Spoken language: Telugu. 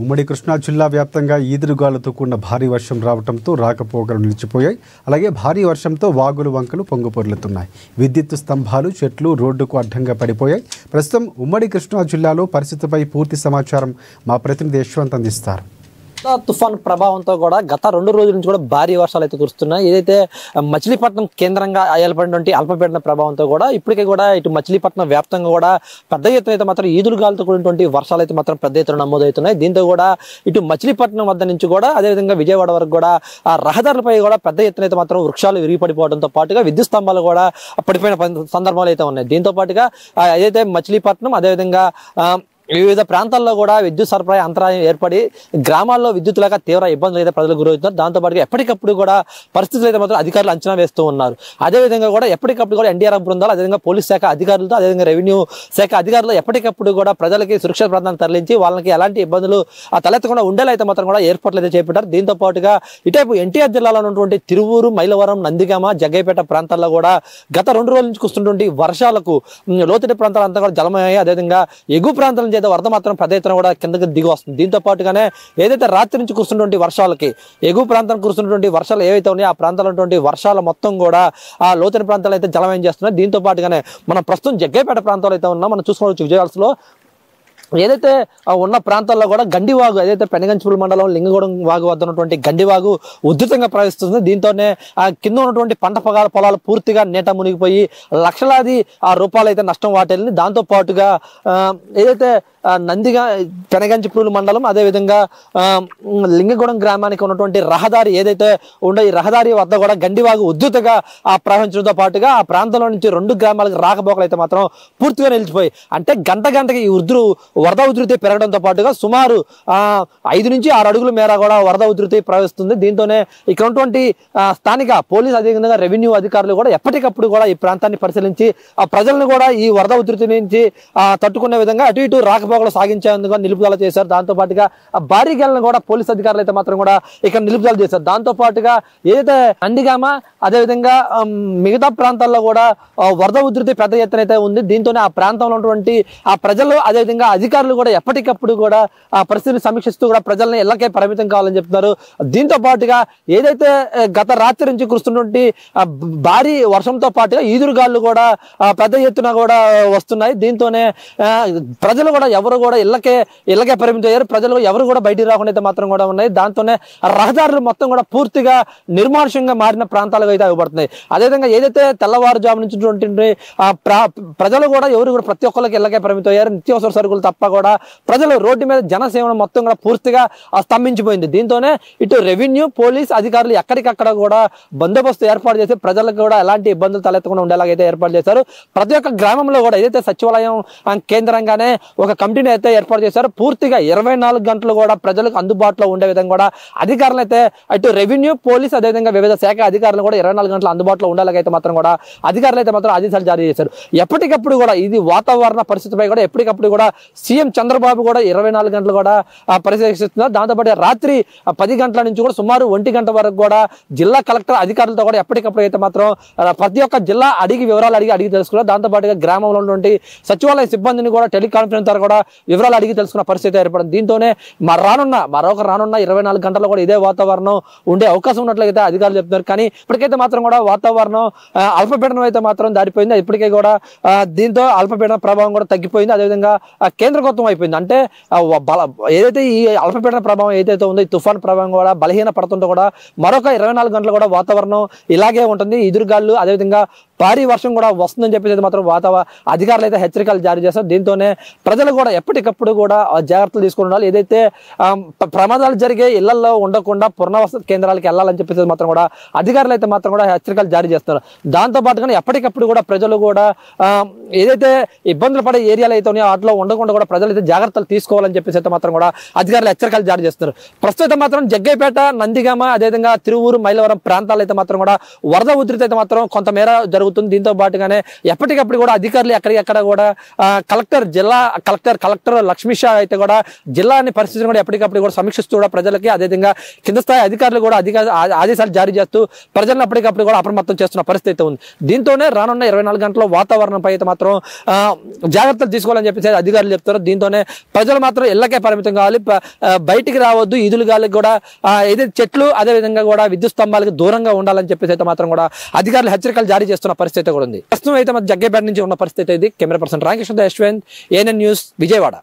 ఉమ్మడి కృష్ణా జిల్లా వ్యాప్తంగా ఈదురుగాలులతో కూడిన భారీ వర్షం రావడంతో రాకపోకలు నిలిచిపోయాయి. అలాగే భారీ వర్షంతో వాగులు వంకలు పొంగిపొర్లుతున్నాయి. విద్యుత్ స్తంభాలు, చెట్లు రోడ్డుకు అడ్డంగా పడిపోయాయి. ప్రస్తుతం ఉమ్మడి కృష్ణా జిల్లాలో పరిస్థితిపై పూర్తి సమాచారం మా ప్రతినిధి యశ్వంత్ అందిస్తారు. తుఫాన్ ప్రభావంతో కూడా గత 2 రోజుల నుంచి కూడా భారీ వర్షాలు అయితే కురుస్తున్నాయి. ఏదైతే మచిలీపట్నం కేంద్రంగా ఏర్పడినటువంటి అల్పపీడన ప్రభావంతో కూడా ఇప్పటికే కూడా ఇటు మచిలీపట్నం వ్యాప్తంగా కూడా పెద్ద ఎత్తున అయితే మాత్రం ఈదురుగాలతో కూడినటువంటి వర్షాలు అయితే మాత్రం పెద్ద ఎత్తున నమోదవుతున్నాయి. దీంతో కూడా ఇటు మచిలీపట్నం వద్ద నుంచి కూడా అదేవిధంగా విజయవాడ వరకు కూడా ఆ రహదారులపై కూడా పెద్ద ఎత్తున అయితే మాత్రం వృక్షాలు విరిగిపడిపోవడంతో పాటుగా విద్యుత్ స్తంభాలు కూడా పడిపోయిన సందర్భాలు అయితే ఉన్నాయి. దీంతో పాటుగా ఏదైతే మచిలీపట్నం అదేవిధంగా వివిధ ప్రాంతాల్లో కూడా విద్యుత్ సరఫరా అంతరాయం ఏర్పడి గ్రామాల్లో విద్యుత్ లేక తీవ్ర ఇబ్బందులు అయితే ప్రజలు గురవుతున్నారు. దాంతోపాటుగా ఎప్పటికప్పుడు కూడా పరిస్థితులు అయితే మాత్రం అధికారులు అంచనా వేస్తూ ఉన్నారు. అదేవిధంగా కూడా ఎప్పటికప్పుడు కూడా ఎన్డీఆర్ఎఫ్ బృందాలు అదేవిధంగా పోలీస్ శాఖ అధికారులతో అదేవిధంగా రెవెన్యూ శాఖ అధికారులు ఎప్పటికప్పుడు కూడా ప్రజలకి సురక్షిత ప్రాంతాన్ని తరలించి వాళ్ళకి ఎలాంటి ఇబ్బందులు తలెత్తకుండా ఉండేలా అయితే మాత్రం కూడా ఏర్పాట్లు అయితే చేపట్టారు. దీంతో పాటుగా ఇటువైపు ఎన్టీఆర్ జిల్లాలో ఉన్నటువంటి తిరువూరు, మైలవరం, నందిగామ, జగ్గైపేట ప్రాంతాల్లో కూడా గత 2 రోజుల నుంచి కురుస్తున్నటువంటి వర్షాలకు లోతట్టు ప్రాంతాలంతా కూడా జలమయ్యాయి. అదేవిధంగా ఎగువ ప్రాంతాల నుంచి వరద మాత్రం పెద్ద ఎత్తున కూడా కిందకి దిగి వస్తుంది. దీంతో పాటుగానే ఏదైతే రాత్రి నుంచి కురుస్తున్నటువంటి వర్షాలకి ఎగువ ప్రాంతం కురుస్తున్నటువంటి వర్షాలు ఏవైతే ఉన్నాయో ఆ ప్రాంతాల్లో ఉన్నటువంటి వర్షాలు మొత్తం కూడా ఆ లోతైన ప్రాంతాలు అయితే జలమయం చేస్తున్నాయి. దీంతో పాటుగానే మనం ప్రస్తుతం జగ్గైపేట ప్రాంతాలు అయితే ఉన్నాం. మనం చూసుకోవచ్చు విజయవాడలో ఏదైతే ఉన్న ప్రాంతాల్లో కూడా గండివాగు ఏదైతే పెనగంచిపల్లి మండలం లింగగూడెం వాగు వద్ద ఉన్నటువంటి గండివాగు ఉధృతంగా ప్రవహిస్తుంది. దీంతోనే కింద ఉన్నటువంటి పంట పొలాలు పూర్తిగా నీట మునిగిపోయి లక్షలాది రూపాయలు అయితే నష్టం వాటిల్ని. దాంతో పాటుగా ఏదైతే నందిగా పెనగంచిపల్లి మండలం అదేవిధంగా లింగగూడెం గ్రామానికి ఉన్నటువంటి రహదారి ఏదైతే ఉందో ఈ రహదారి వద్ద కూడా గండివాగు ఉధృతంగా ప్రవహించడంతో పాటుగా ఆ ప్రాంతంలో నుంచి 2 గ్రామాలకు రాకపోకలు అయితే మాత్రం పూర్తిగా నిలిచిపోయి అంటే గంటకి ఈ వరద ఉధృతి పెరగడంతో పాటుగా సుమారు 5 నుంచి 6 అడుగుల మేర కూడా వరద ఉధృతి ప్రవహిస్తుంది. దీంతోనే ఇక్కడ ఉన్నటువంటి స్థానిక పోలీస్ అదేవిధంగా రెవెన్యూ అధికారులు కూడా ఎప్పటికప్పుడు కూడా ఈ ప్రాంతాన్ని పరిశీలించి ఆ ప్రజలను కూడా ఈ వరద ఉధృతి నుంచి తట్టుకునే విధంగా అటు ఇటు రాకపోకలు సాగించేందుకు నిలుపుదల చేశారు. దాంతో పాటుగా భారీ గేలను కూడా పోలీస్ అధికారులు అయితే మాత్రం కూడా ఇక్కడ నిలుపుదల చేశారు. దాంతో పాటుగా ఏదైతే నందిగామ అదేవిధంగా మిగతా ప్రాంతాల్లో కూడా వరద ఉధృతి పెద్ద ఎత్తున అయితే ఉంది. దీంతోనే ఆ ప్రాంతంలో ఉన్నటువంటి ఆ ప్రజలు అదేవిధంగా అధికారులు కూడా ఎప్పటికప్పుడు కూడా ఆ పరిస్థితిని సమీక్షిస్తూ కూడా ప్రజల్ని ఇళ్లకే పరిమితం కావాలని చెప్తున్నారు. దీంతో పాటుగా ఏదైతే గత రాత్రి నుంచి కురుస్తున్నటువంటి భారీ వర్షంతో పాటుగా ఈదురుగాళ్ళు కూడా పెద్ద ఎత్తున కూడా వస్తున్నాయి. దీంతోనే ప్రజలు కూడా ఎవరు కూడా ఇళ్లకే పరిమితం అయ్యారు. ప్రజలు ఎవరు కూడా బయటికి రాకుండా అయితే మాత్రం కూడా ఉన్నాయి. దాంతోనే రహదారులు మొత్తం కూడా పూర్తిగా నిర్మానుష్యంగా మారిన ప్రాంతాలుగా అయితే అవ్వబడుతున్నాయి. అదేవిధంగా ఏదైతే తెల్లవారుజాము నుంచి ప్రజలు కూడా ఎవరు కూడా ప్రతి ఒక్కరికి ఇళ్లకే పరిమితం అయ్యారు. నిత్యావసర సరుకులు తప్ప కూడా ప్రజలు రోడ్డు మీద జనసేవనం మొత్తం కూడా పూర్తిగా స్తంభించిపోయింది. దీంతోనే ఇటు రెవెన్యూ పోలీస్ అధికారులు ఎక్కడికక్కడ కూడా బందోబస్తు ఏర్పాటు చేసి ప్రజలకు కూడా ఎలాంటి ఇబ్బందులు తలెత్తకుండా ఉండేలాగైతే ఏర్పాటు చేశారు. ప్రతి ఒక్క గ్రామంలో కూడా ఏదైతే సచివాలయం కేంద్రంగానే ఒక కమిటీని అయితే ఏర్పాటు చేశారు. పూర్తిగా 24 గంటలు కూడా ప్రజలకు అందుబాటులో ఉండే విధంగా కూడా అధికారులు అయితే అటు రెవెన్యూ పోలీస్ అదేవిధంగా వివిధ శాఖ అధికారులు కూడా 24 గంటలు అందుబాటులో ఉండేలాగైతే మాత్రం కూడా అధికారులు అయితే మాత్రం ఆదేశాలు జారీ చేశారు. ఎప్పటికప్పుడు కూడా ఇది వాతావరణ పరిస్థితిపై కూడా ఎప్పటికప్పుడు కూడా సీఎం చంద్రబాబు కూడా 24 గంటలు కూడా పరిశీలిస్తున్నారు. దాంతోపాటు రాత్రి 10 గంటల నుంచి కూడా సుమారు 1 గంట వరకు కూడా జిల్లా కలెక్టర్ అధికారులతో కూడా ఎప్పటికప్పుడు అయితే మాత్రం ప్రతి ఒక్క జిల్లా వివరాలు అడిగి తెలుసుకున్నారు. దాంతోపాటుగా గ్రామంలో ఉన్నటువంటి సచివాలయ సిబ్బందిని కూడా టెలికాన్ఫరెన్స్ ద్వారా కూడా వివరాలు అడిగి తెలుసుకున్న పరిస్థితి ఏర్పడింది. దీంతోనే రానున్న 24 గంటల్లో కూడా ఇదే వాతావరణం ఉండే అవకాశం ఉన్నట్లయితే అధికారులు చెప్తున్నారు. కానీ ఇప్పటికైతే మాత్రం కూడా వాతావరణం అల్పపీడనం అయితే మాత్రం దారిపోయింది. ఇప్పటికే కూడా దీంతో అల్పపీడన ప్రభావం కూడా తగ్గిపోయింది. అదేవిధంగా కేంద్రగతం అయిపోయింది. అంటే ఏదైతే ఈ అల్పపీడన ప్రభావం ఏదైతే ఉందో ఈ తుఫాన్ ప్రభావం కూడా బలహీన పడుతుంటే కూడా మరొక 24 గంటలు కూడా వాతావరణం ఇలాగే ఉంటుంది. ఎదురుగాళ్ళు అదేవిధంగా భారీ వర్షం కూడా వస్తుందని చెప్పేసి మాత్రం అధికారులు అయితే హెచ్చరికలు జారీ చేస్తారు. దీంతోనే ప్రజలు కూడా ఎప్పటికప్పుడు కూడా జాగ్రత్తలు తీసుకుని ఉండాలి. ఏదైతే ప్రమాదాలు జరిగే ఇళ్లలో ఉండకుండా పునరావాస కేంద్రాలకు వెళ్ళాలని చెప్పేసి మాత్రం కూడా అధికారులు అయితే మాత్రం కూడా హెచ్చరికలు జారీ చేస్తారు. దాంతో పాటుగానే ఎప్పటికప్పుడు కూడా ప్రజలు కూడా ఏదైతే ఇబ్బందులు పడే ఏరియాలు అయితే ఉన్నాయో వాటిలో ఉండకుండా కూడా ప్రజలు అయితే జాగ్రత్తలు తీసుకోవాలని చెప్పేసి అయితే మాత్రం కూడా అధికారులు హెచ్చరికలు జారీ చేస్తారు. ప్రస్తుతం మాత్రం జగ్గైపేట, నందిగామ అదేవిధంగా తిరువూరు, మైలవరం ప్రాంతాలు అయితే మాత్రం కూడా వరద ఉధృతి అయితే మాత్రం కొంతమేర జరుగుతుంది. జరుగుతుంది. దీంతో పాటుగానే ఎప్పటికప్పుడు కూడా అధికారులు ఎక్కడికెక్కడ కూడా జిల్లా కలెక్టర్ లక్ష్మీ షా అయితే కూడా జిల్లాని పరిస్థితిని కూడా ఎప్పటికప్పుడు కూడా సమీక్షిస్తూ కూడా ప్రజలకి, అదేవిధంగా కింద స్థాయి అధికారులు కూడా ఆదేశాలు జారీ చేస్తూ ప్రజలను అప్పటికప్పుడు కూడా అప్రమత్తం చేస్తున్న పరిస్థితి ఉంది. దీంతోనే రానున్న 24 గంటల వాతావరణంపై అయితే మాత్రం జాగ్రత్తలు తీసుకోవాలని చెప్పేసి అధికారులు చెప్తారు. దీంతోనే ప్రజలు మాత్రం ఇళ్లకే పరిమితం కావాలి, బయటికి రావద్దు, ఈదులు గాలికి కూడా ఏదైతే చెట్లు అదేవిధంగా కూడా విద్యుత్ స్తంభాలకు దూరంగా ఉండాలని చెప్పేసి అయితే మాత్రం కూడా అధికారులు హెచ్చరికలు జారీ చేస్తున్న పరిస్థితి కూడా ఉంది. ప్రస్తుతం అయితే జగ్గేపేట నుంచి ఉన్న పరిస్థితి ఇది. Camera person Ramakrishna Yashwant, ANN news, Vijayawada.